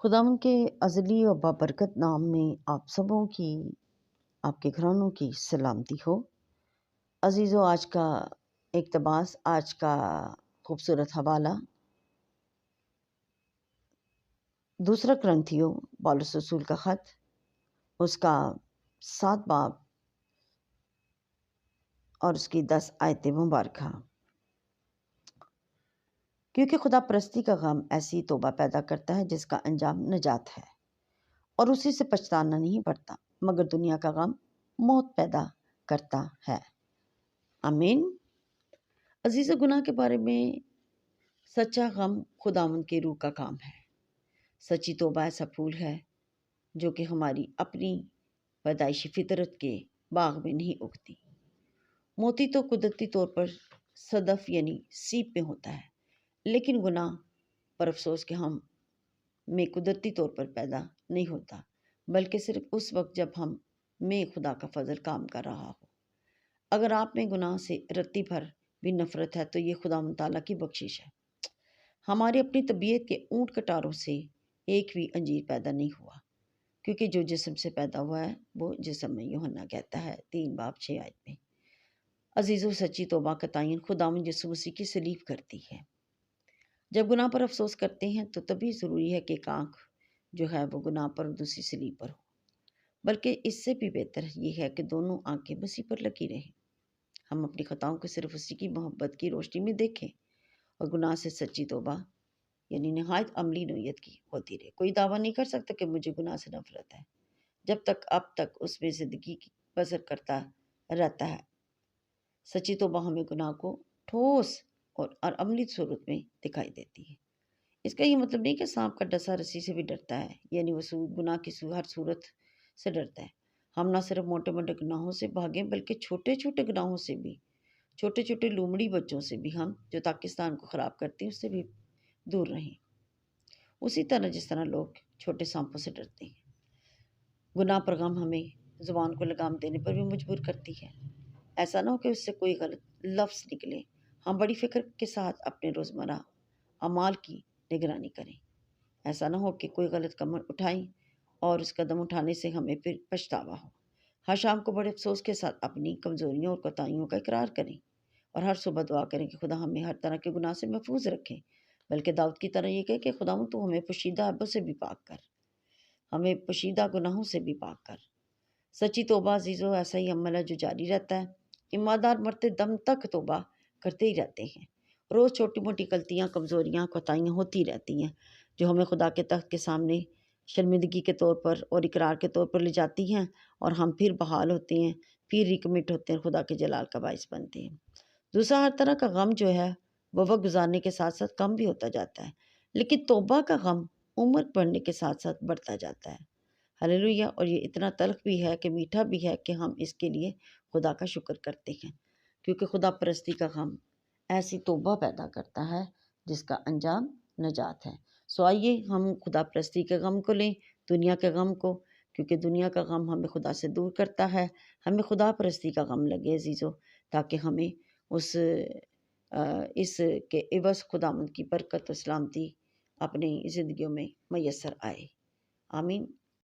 خداوند کے ازلی و بابرکت نام میں آپ سبوں کی، آپ کے گھرانوں کی سلامتی ہو۔ عزیزو، آج کا اقتباس، آج کا خوبصورت حوالہ دوسرا کرنتھیوں پولس رسول کا خط، اس کا 7 باب اور اس کی 10 آیت مبارکہ۔ کیونکہ خدا پرستی کا غم ایسی توبہ پیدا کرتا ہے جس کا انجام نجات ہے، اور اسی سے پچھتانا نہیں پڑتا، مگر دنیا کا غم موت پیدا کرتا ہے۔ آمین۔ عزیز و گناہ کے بارے میں سچا غم خداوند کی روح کا کام ہے۔ سچی توبہ ایسا پھول ہے جو کہ ہماری اپنی پیدائشی فطرت کے باغ میں نہیں اگتی۔ موتی تو قدرتی طور پر صدف یعنی سیپ میں ہوتا ہے، لیکن گناہ پر افسوس کہ ہم میں قدرتی طور پر پیدا نہیں ہوتا، بلکہ صرف اس وقت جب ہم میں خدا کا فضل کام کر رہا ہو۔ اگر آپ میں گناہ سے رتی بھر بھی نفرت ہے تو یہ خدا متعالیٰ کی بخشش ہے۔ ہماری اپنی طبیعت کے اونٹ کٹاروں سے ایک بھی انجیر پیدا نہیں ہوا، کیونکہ جو جسم سے پیدا ہوا ہے وہ جسم میں، یوحنا کہتا ہے 3 باب 6 آیت میں۔ عزیزو، سچی توبہ کا تعین خداوند یسوع مسیح کی صلیب کرتی ہے۔ جب گناہ پر افسوس کرتے ہیں تو تبھی ضروری ہے کہ ایک آنکھ جو ہے وہ گناہ پر اور دوسری صلیب پر ہو، بلکہ اس سے بھی بہتر یہ ہے کہ دونوں آنکھیں مسیح پر لگی رہیں۔ ہم اپنی خطاؤں کو صرف اسی کی محبت کی روشنی میں دیکھیں اور گناہ سے سچی توبہ یعنی نہایت عملی نوعیت کی ہوتی رہے۔ کوئی دعویٰ نہیں کر سکتا کہ مجھے گناہ سے نفرت ہے جب تک اب تک اس میں زندگی کی بسر کرتا رہتا ہے۔ سچی توبہ ہمیں گناہ کو ٹھوس اور عملی صورت میں دکھائی دیتی ہے۔ اس کا یہ مطلب نہیں کہ سانپ کا ڈسا رسی سے بھی ڈرتا ہے، یعنی وہ گناہ کی ہر صورت سے ڈرتا ہے۔ ہم نہ صرف موٹے موٹے گناہوں سے بھاگیں بلکہ چھوٹے چھوٹے گناہوں سے بھی، چھوٹے چھوٹے لومڑی بچوں سے بھی، ہم جو پاکستان کو خراب کرتے ہیں اس سے بھی دور رہیں، اسی طرح جس طرح لوگ چھوٹے سانپوں سے ڈرتے ہیں۔ گناہ پر غم ہمیں زبان کو لگام دینے پر بھی مجبور کرتی ہے۔ ایسا نہ ہو کہ اس سے کوئی غلط لفظ نکلے۔ ہم بڑی فکر کے ساتھ اپنے روزمرہ اعمال کی نگرانی کریں۔ ایسا نہ ہو کہ کوئی غلط قدم اٹھائیں اور اس قدم اٹھانے سے ہمیں پھر پچھتاوا ہو۔ ہر شام کو بڑے افسوس کے ساتھ اپنی کمزوریوں اور کوتاہیوں کا اقرار کریں، اور ہر صبح دعا کریں کہ خدا ہمیں ہر طرح کے گناہ سے محفوظ رکھے، بلکہ داؤد کی طرح یہ کہے کہ خداوند تو ہمیں پوشیدہ عیبوں سے بھی پاک کر، ہمیں پوشیدہ گناہوں سے بھی پاک کر۔ سچی توبہ عزیزو ایسا ہی عمل ہے جو جاری رہتا ہے۔ ایماندار مرتے دم تک توبہ کرتے ہی رہتے ہیں۔ روز چھوٹی موٹی غلطیاں، کمزوریاں، کوتاہیاں ہوتی رہتی ہیں جو ہمیں خدا کے تخت کے سامنے شرمندگی کے طور پر اور اقرار کے طور پر لے جاتی ہیں، اور ہم پھر بحال ہوتے ہیں، پھر ریکمٹ ہوتے ہیں، خدا کے جلال کا باعث بنتے ہیں۔ دوسرا، ہر طرح کا غم جو ہے وہ وقت گزارنے کے ساتھ ساتھ کم بھی ہوتا جاتا ہے، لیکن توبہ کا غم عمر بڑھنے کے ساتھ ساتھ بڑھتا جاتا ہے۔ ہلیلویہ! اور یہ اتنا تلخ بھی ہے کہ میٹھا بھی ہے کہ ہم اس کے لیے خدا کا شکر کرتے ہیں، کیونکہ خدا پرستی کا غم ایسی توبہ پیدا کرتا ہے جس کا انجام نجات ہے۔ سو آئیے ہم خدا پرستی کے غم کو لیں، دنیا کے غم کو، کیونکہ دنیا کا غم ہمیں خدا سے دور کرتا ہے۔ ہمیں خدا پرستی کا غم لگے عزیزو، تاکہ ہمیں اس کے عوض خداوند کی برکت و سلامتی اپنی زندگیوں میں میسر آئے۔ آمین۔